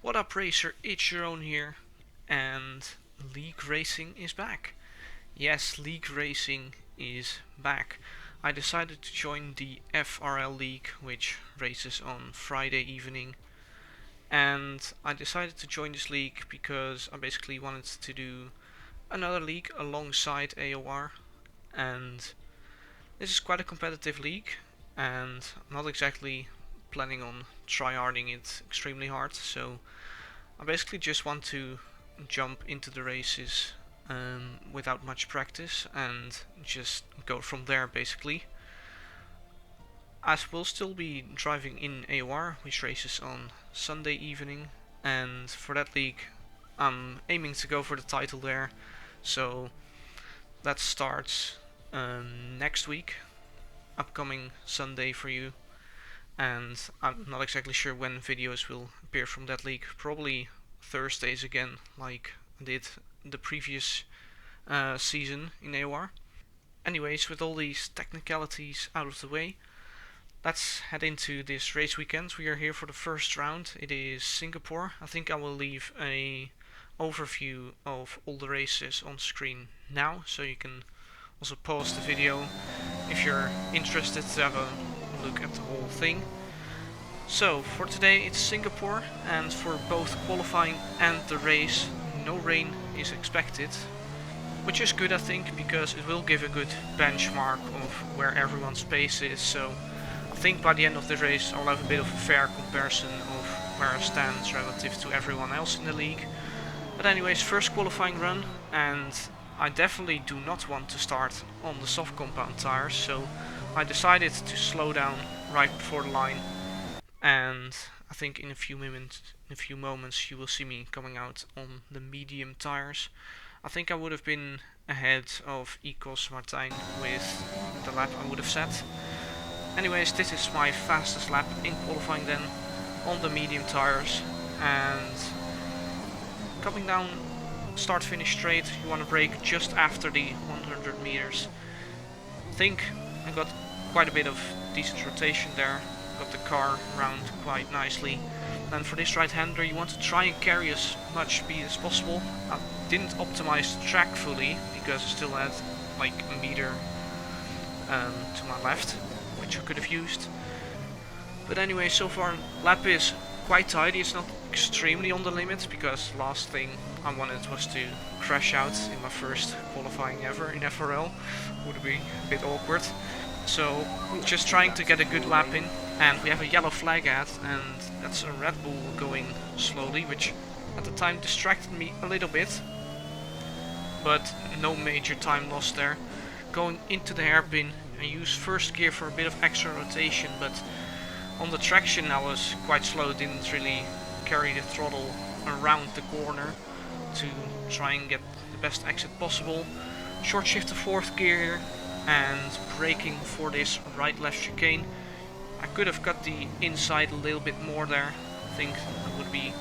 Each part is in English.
What up, racer? ItsJerone here, and League Racing is back. Yes, League Racing is back. I decided to join the FRL League, which races on Friday evening, and I decided to join this league because I basically wanted to do another league alongside AOR, and this is quite a competitive league, and I'm not exactly planning on tryharding it extremely hard, so I basically just want to jump into the races without much practice and just go from there basically. I will still be driving in AOR, which races on Sunday evening, and for that league I'm aiming to go for the title there, so that starts next week, upcoming Sunday for you, and I'm not exactly sure when videos will appear from that league. Probably Thursdays again, like I did the previous season in AOR. Anyways, with all these technicalities out of the way, let's head into this race weekend. We are here for the first round. It is Singapore. I think I will leave a overview of all the races on screen now, so you can also pause the video if you're interested to have a look at the whole thing. So for today it's Singapore, and for both qualifying and the race no rain is expected, which is good I think, because it will give a good benchmark of where everyone's pace is. So I think by the end of the race I'll have a bit of a fair comparison of where I stand relative to everyone else in the league. But anyways, first qualifying run, and I definitely do not want to start on the soft compound tires, so I decided to slow down right before the line, and I think in a few moments you will see me coming out on the medium tires. I think I would have been ahead of Ecos Martijn with the lap I would have set. Anyways, this is my fastest lap in qualifying then, on the medium tires, and coming down start finish straight, you want to brake just after the 100 meters. I think I got quite a bit of decent rotation there, got the car around quite nicely. And for this right-hander you want to try and carry as much speed as possible. I didn't optimize the track fully because I still had like a meter to my left, which I could have used. But anyway, so far lap is quite tidy. It's not extremely on the limit, because last thing I wanted was to crash out in my first qualifying ever in FRL. Would be a bit awkward. So just trying to get a good lap in, and we have a yellow flag ad, and that's a Red Bull going slowly, which at the time distracted me a little bit, but no major time lost there. Going into the hairpin, I used first gear for a bit of extra rotation, but on the traction I was quite slow, didn't really carry the throttle around the corner to try and get the best exit possible. Short shift to fourth gear and braking for this right-left chicane. I could have got the inside a little bit more there. I think it would be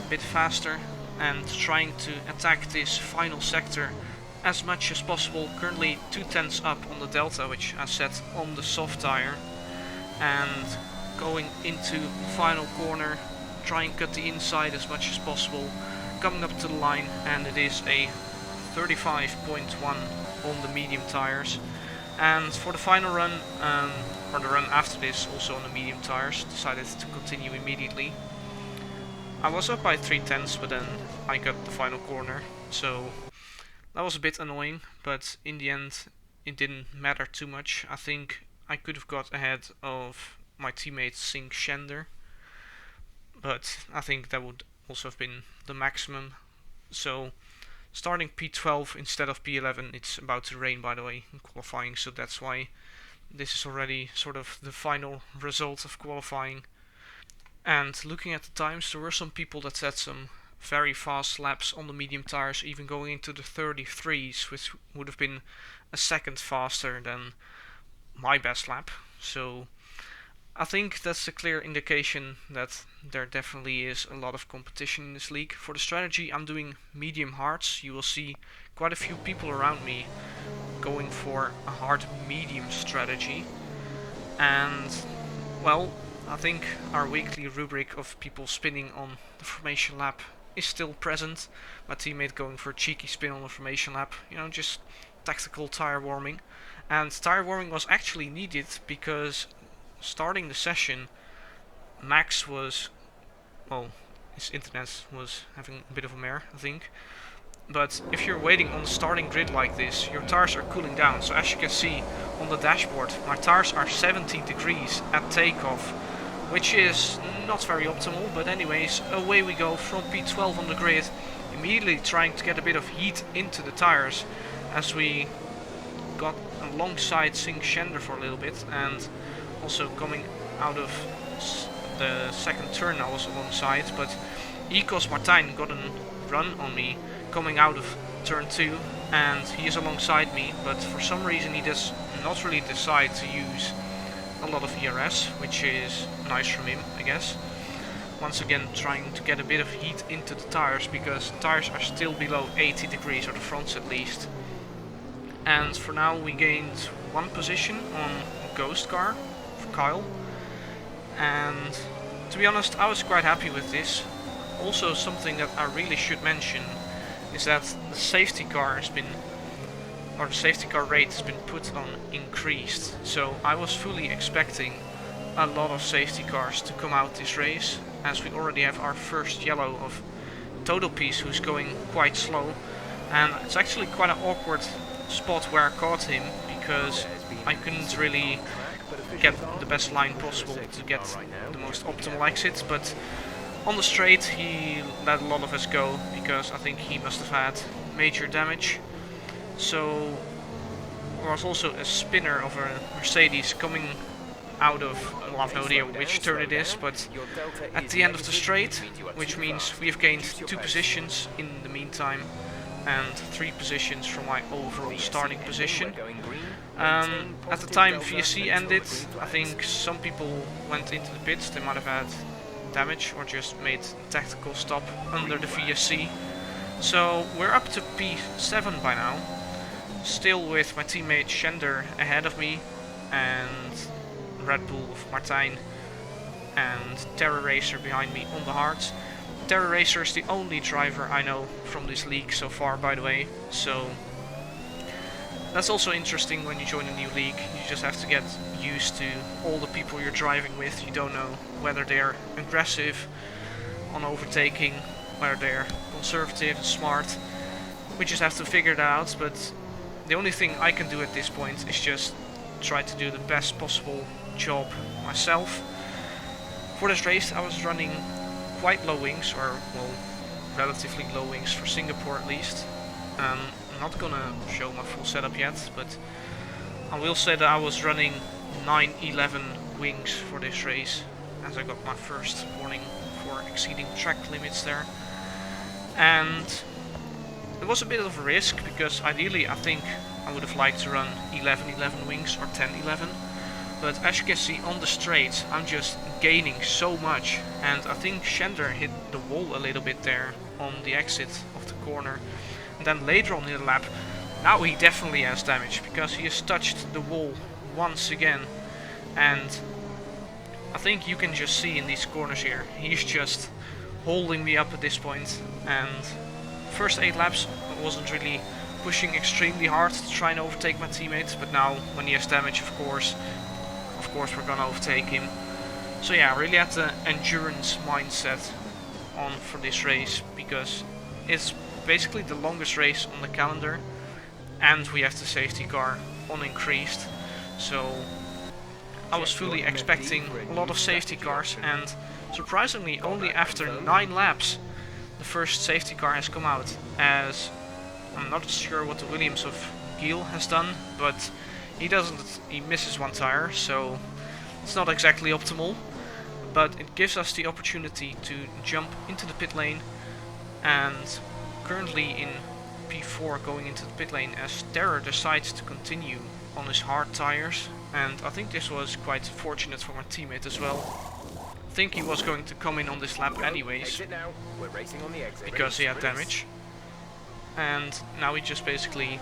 a bit faster, and trying to attack this final sector as much as possible. Currently 2/10 up on the delta, which I set on the soft tire, and going into the final corner, try and cut the inside as much as possible, coming up to the line, and it is a 35.1 on the medium tires. And for the final run, or the run after this, also on the medium tires, decided to continue immediately. I was up by 3/10, but then I got the final corner, so that was a bit annoying, but in the end it didn't matter too much. I think I could have got ahead of my teammate Sink Shender, but I think that would also have been the maximum. So starting P12 instead of P11. It's about to rain, by the way, in qualifying, so that's why this is already sort of the final result of qualifying. And looking at the times, there were some people that set some very fast laps on the medium tires, even going into the 33s, which would have been a second faster than my best lap. So I think that's a clear indication that there definitely is a lot of competition in this league. For the strategy, I'm doing medium hards. You will see quite a few people around me going for a hard medium strategy. And, well, I think our weekly rubric of people spinning on the formation lap is still present. My teammate going for a cheeky spin on the formation lap, you know, just tactical tire warming. And tire warming was actually needed because starting the session, Max was, well, his internet was having a bit of a mare, I think. But if you're waiting on the starting grid like this, your tires are cooling down. So as you can see on the dashboard, my tires are 70 degrees at takeoff, which is not very optimal. But anyways, away we go from P12 on the grid, immediately trying to get a bit of heat into the tires as we got alongside Sing Shender for a little bit, and also coming out of the second turn I was alongside, but Ecos Martijn got a run on me coming out of turn 2, and he is alongside me, but for some reason he does not really decide to use a lot of ERS, which is nice from him, I guess. Once again trying to get a bit of heat into the tires, because the tires are still below 80 degrees, or the fronts at least. And for now we gained one position on Ghost Car for Kyle, and to be honest I was quite happy with this. Also something that I really should mention is that the safety car has been, or the safety car rate has been put on increased. So I was fully expecting a lot of safety cars to come out this race, as we already have our first yellow of Total Piece, who's going quite slow, and it's actually quite an awkward spot where I caught him, because I couldn't really get the best line possible to get the most optimal exit, but on the straight he let a lot of us go, because I think he must have had major damage. So there was also a spinner of a Mercedes coming out of, well, I've no idea which turn it is, but at the end of the straight, which means we have gained 2 positions in the meantime, and 3 positions from my overall starting position. At the time VSC ended, I think some people went into the pits. They might have had damage or just made tactical stop under the VSC. So we're up to P7 by now, still with my teammate Shender ahead of me, and Red Bull of Martijn and Terror Racer behind me on the hards. Terror Racer is the only driver I know from this league so far, by the way, so that's also interesting when you join a new league. You just have to get used to all the people you're driving with. You don't know whether they're aggressive on overtaking, whether they're conservative and smart. We just have to figure that out, but the only thing I can do at this point is just try to do the best possible job myself. For this race I was running quite low wings, or well, relatively low wings for Singapore at least. I'm not gonna show my full setup yet, but I will say that I was running 911 wings for this race, as I got my first warning for exceeding track limits there. And it was a bit of a risk, because ideally I think I would have liked to run 1111 wings or 1011. But as you can see on the straight, I'm just gaining so much, and I think Shender hit the wall a little bit there on the exit of the corner. And then later on in the lap, now he definitely has damage, because he has touched the wall once again. And I think you can just see in these corners here, he's just holding me up at this point. And first 8 laps I wasn't really pushing extremely hard to try and overtake my teammates, but now when he has damage, of course we're gonna overtake him. So yeah, I really had the endurance mindset on for this race, because it's basically the longest race on the calendar, and we have the safety car on increased. So I was fully expecting a lot of safety cars, and surprisingly only after 9 laps the first safety car has come out, as I'm not sure what the Williams of Giel has done, but he misses 1 tire, so it's not exactly optimal, but it gives us the opportunity to jump into the pit lane, and currently in P4 going into the pit lane, as Terror decides to continue on his hard tires, and I think this was quite fortunate for my teammate as well. I think he was going to come in on this lap anyways, because he had damage, and now he just basically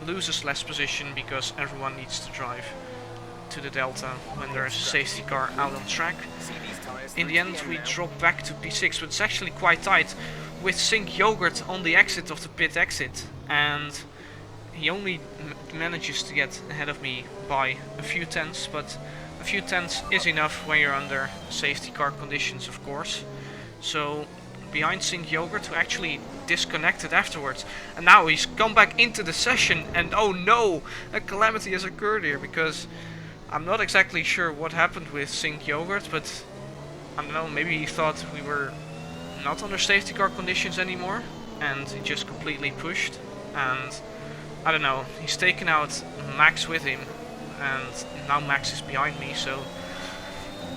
loses less position because everyone needs to drive to the Delta when there is a safety car out on track. In the end we drop back to P6, but it's actually quite tight with Sink Yogurt on the exit of the pit exit, and he only manages to get ahead of me by a few tenths, but a few tenths is enough when you're under safety car conditions, of course. So behind Sink Yogurt, who actually disconnected afterwards, and now he's come back into the session, and oh no, a calamity has occurred here, because I'm not exactly sure what happened with Sink Yogurt, but I don't know, maybe he thought we were not under safety car conditions anymore, and he just completely pushed, and I don't know, he's taken out Max with him, and now Max is behind me, so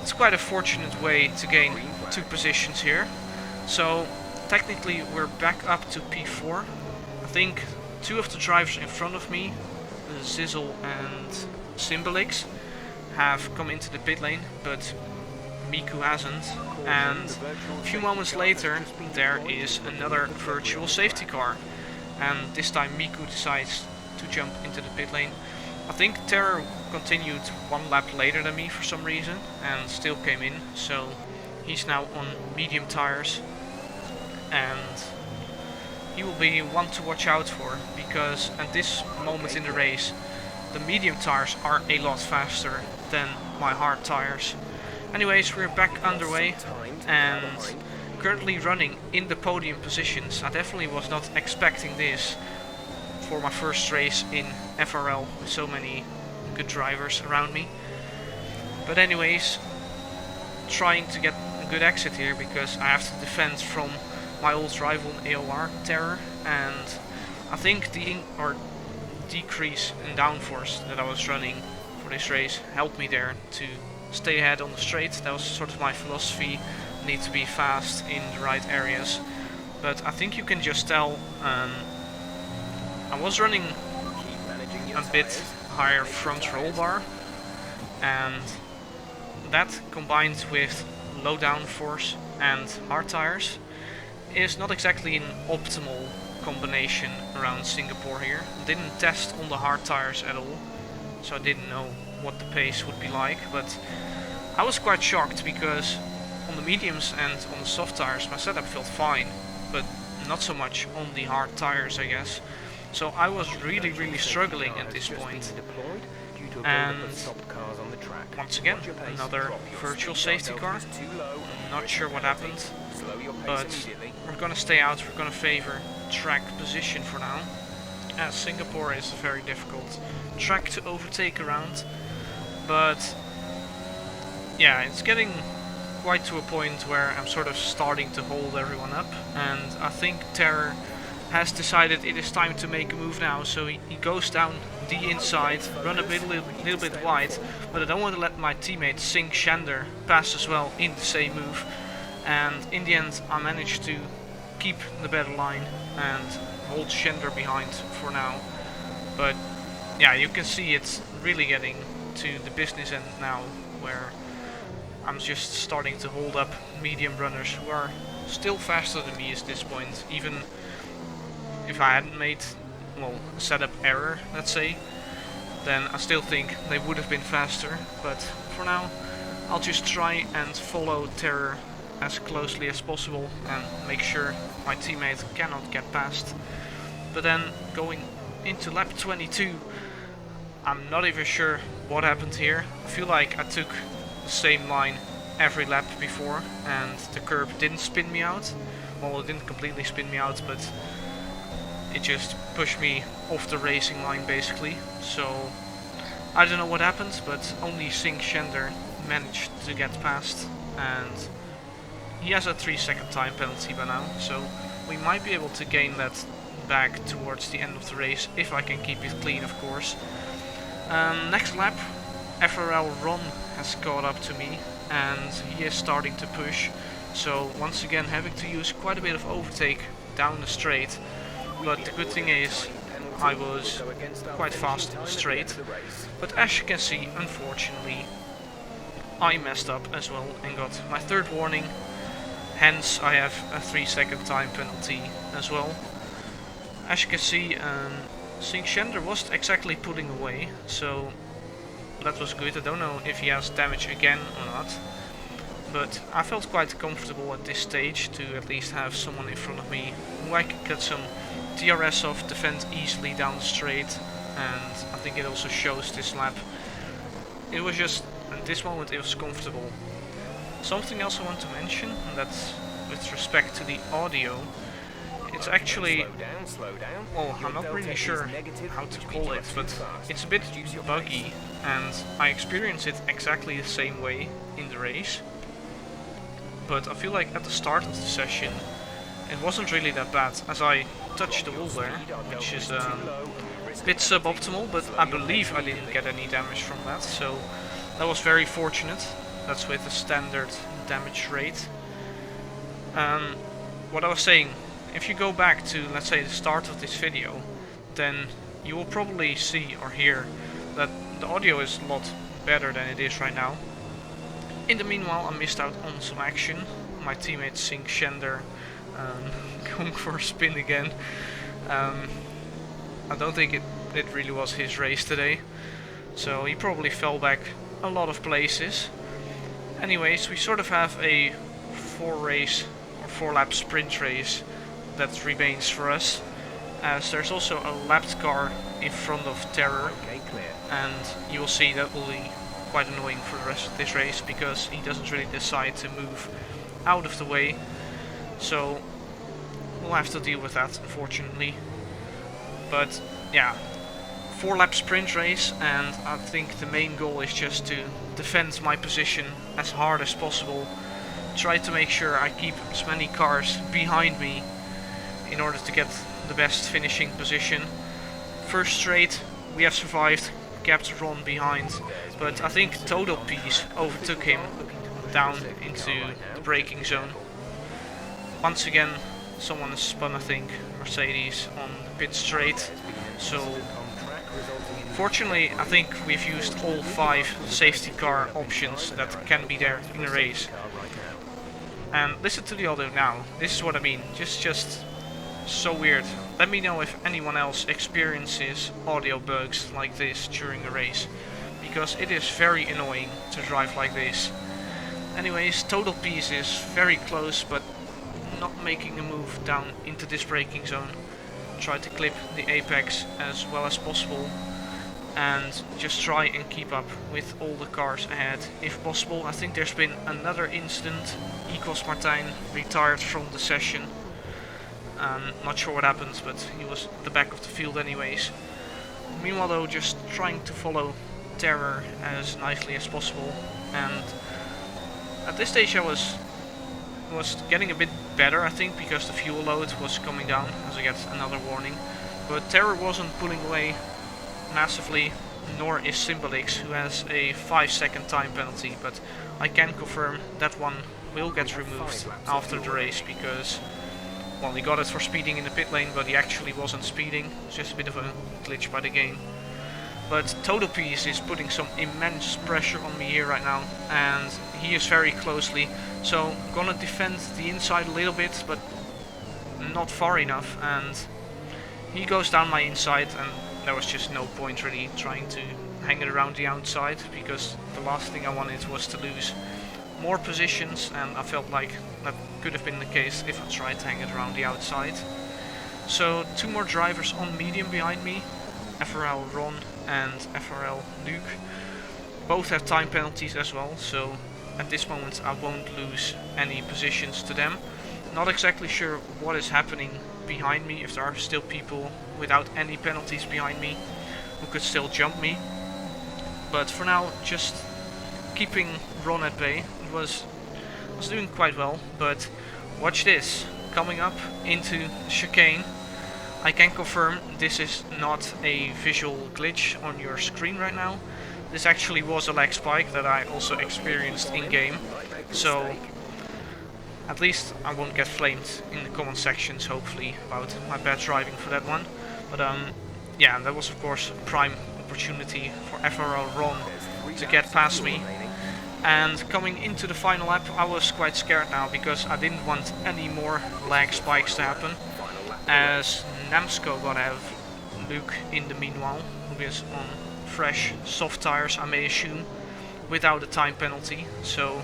it's quite a fortunate way to gain 2 positions here. So technically we're back up to P4. I think 2 of the drivers in front of me, Zizzle and Symbolix, have come into the pit lane, but Miku hasn't. And a few moments later there is another virtual safety car, and this time Miku decides to jump into the pit lane. I think Terror continued 1 lap later than me for some reason and still came in, so he's now on medium tires, and he will be one to watch out for, because at this moment in the race the medium tires are a lot faster than my hard tires. Anyways, we're back underway and currently running in the podium positions. I definitely was not expecting this for my first race in FRL with so many good drivers around me. But anyways, trying to get a good exit here, because I have to defend from my old rival AOR, Terror, and I think the decrease in downforce that I was running for this race helped me there to stay ahead on the straight. That was sort of my philosophy, need to be fast in the right areas. But I think you can just tell I was running a bit higher front roll bar, and that combined with low downforce and hard tires is not exactly an optimal combination around Singapore here. Didn't test on the hard tires at all, so I didn't know what the pace would be like, but I was quite shocked because on the mediums and on the soft tires my setup felt fine, but not so much on the hard tires, I guess. So I was really struggling at this point. And once again, another virtual safety car. I'm not sure what happened, but we're gonna stay out. We're gonna favor track position for now, as Singapore is a very difficult track to overtake around. But yeah, it's getting quite to a point where I'm sort of starting to hold everyone up, and I think Terror has decided it is time to make a move now, so he goes down the inside, run a little bit wide, but I don't want to let my teammate Sink Shander pass as well in the same move, and in the end I managed to keep the better line and hold Shander behind for now. But yeah, you can see it's really getting to the business end now, where I'm just starting to hold up medium runners who are still faster than me at this point. Even if I hadn't made, well, a setup error, let's say, then I still think they would have been faster. But for now, I'll just try and follow Terror as closely as possible and make sure my teammate cannot get past. But then going into lap 22, I'm not even sure what happened here. I feel like I took the same line every lap before and the curb didn't spin me out. Well, it didn't completely spin me out, but it just pushed me off the racing line basically. So I don't know what happened, but only Sink Shander managed to get past, and he has a 3-second time penalty by now, so we might be able to gain that back towards the end of the race, if I can keep it clean, of course. Next lap, FRL Ron has caught up to me, and he is starting to push, so once again having to use quite a bit of overtake down the straight. But the good thing is I was quite fast on the straight, but as you can see, unfortunately I messed up as well and got my third warning, hence I have a 3-second time penalty as well. As you can see, Sink Shander wasn't exactly pulling away, so that was good. I don't know if he has damage again or not, but I felt quite comfortable at this stage to at least have someone in front of me who I could get some DRS off, defend easily down the straight, and I think it also shows this lap. It was just, at this moment it was comfortable. Something else I want to mention, and that's with respect to the audio. It's actually, well, I'm not really sure how to call it, but it's a bit buggy, and I experience it exactly the same way in the race. But I feel like at the start of the session it wasn't really that bad, as I touched the wall there, which is a bit suboptimal, but I believe I didn't get any damage from that, so that was very fortunate. That's with the standard damage rate. What I was saying, if you go back to, let's say, the start of this video, then you will probably see or hear that the audio is a lot better than it is right now. In the meanwhile, I missed out on some action. My teammate Sink Shender going for a spin again. I don't think it really was his race today, so he probably fell back a lot of places. Anyways, we sort of have a 4-lap sprint race that remains for us, as there's also a lapped car in front of Terror, and you will see that will be quite annoying for the rest of this race, because he doesn't really decide to move out of the way, so we'll have to deal with that, unfortunately. But yeah, 4-lap sprint race, and I think the main goal is just to defend my position as hard as possible, try to make sure I keep as many cars behind me in order to get the best finishing position. First straight we have survived, kept Ron behind, but I think Total Peace overtook him down into the braking zone. Once again someone has spun, I think, Mercedes on the pit straight, so fortunately I think we've used all 5 safety car options that can be there in a race. And listen to the audio now, this is what I mean, just so weird. Let me know if anyone else experiences audio bugs like this during a race, because it is very annoying to drive like this. Anyways, Total Peace is very close, but not making a move down into this braking zone. Try to clip the apex as well as possible, and just try and keep up with all the cars ahead if possible. I think there's been another incident. Ecos Martijn retired from the session. Not sure what happened, but he was at the back of the field anyways. Meanwhile though, just trying to follow Terror as nicely as possible, and at this stage I was getting a bit better, I think, because the fuel load was coming down as I get another warning. But Terror wasn't pulling away massively, nor is Symbolix, who has a 5-second time penalty, but I can confirm that one will get removed after the race, because, well, he got it for speeding in the pit lane, but he actually wasn't speeding. It's just a bit of a glitch by the game. But Total Peace is putting some immense pressure on me here right now, and he is very closely, so I'm gonna defend the inside a little bit, but not far enough, and he goes down my inside, and there was just no point really trying to hang it around the outside, because the last thing I wanted was to lose more positions, and I felt like that could have been the case if I tried to hang it around the outside. So 2 more drivers on medium behind me, FRL Ron and FRL Luke. Both have time penalties as well, so at this moment I won't lose any positions to them. Not exactly sure what is happening behind me, if there are still people without any penalties behind me who could still jump me. But for now, just keeping Ron at bay. It was doing quite well, but watch this. Coming up into chicane, I can confirm this is not a visual glitch on your screen right now. This actually was a lag spike that I also experienced in game, so at least I won't get flamed in the comment sections, hopefully, about my bad driving for that one. But yeah, that was of course a prime opportunity for FRL Ron to get past me. And coming into the final lap, I was quite scared now, because I didn't want any more lag spikes to happen, as Namsco gonna have Luke in the meanwhile, who is on fresh, soft tires, I may assume, without a time penalty. So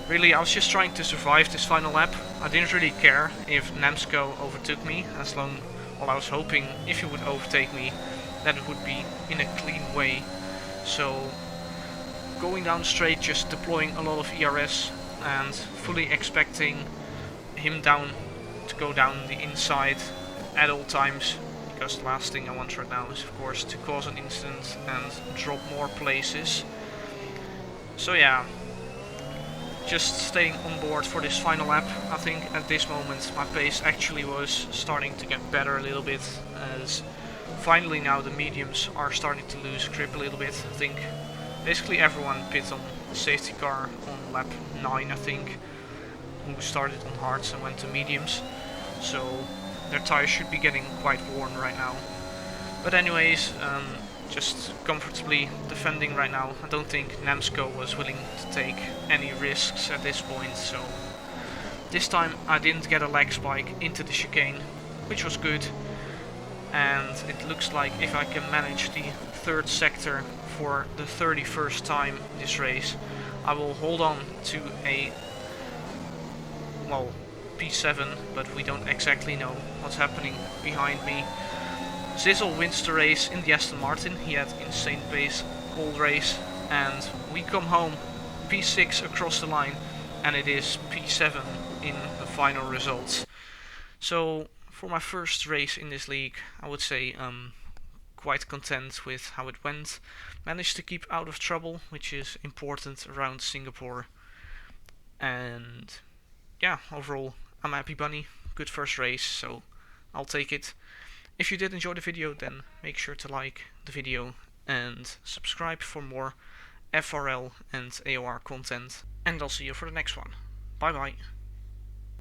really, I was just trying to survive this final lap. I didn't really care if Namsco overtook me, as long, well, I was hoping if he would overtake me, that it would be in a clean way. So going down straight, just deploying a lot of ERS and fully expecting him to go down the inside at all times, because the last thing I want right now is of course to cause an incident and drop more places. So yeah, just staying on board for this final lap. I think at this moment my pace actually was starting to get better a little bit, as finally now the mediums are starting to lose grip a little bit. I think basically everyone pit on the safety car on lap 9, I think, who started on hards and went to mediums, so their tires should be getting quite worn right now. But anyways, just comfortably defending right now. I don't think Namsco was willing to take any risks at this point, so this time I didn't get a lag spike into the chicane, which was good, and it looks like if I can manage the third sector for the 31st time this race, I will hold on to a, well, P7, but we don't exactly know what's happening behind me. Zizzle wins the race in the Aston Martin. He had insane pace all race, and we come home P6 across the line, and it is P7 in the final results. So for my first race in this league, I would say quite content with how it went. Managed to keep out of trouble, which is important around Singapore. And yeah, overall I'm happy bunny. Good first race, so I'll take it. If you did enjoy the video, then make sure to like the video and subscribe for more FRL and AOR content. And I'll see you for the next one. Bye bye.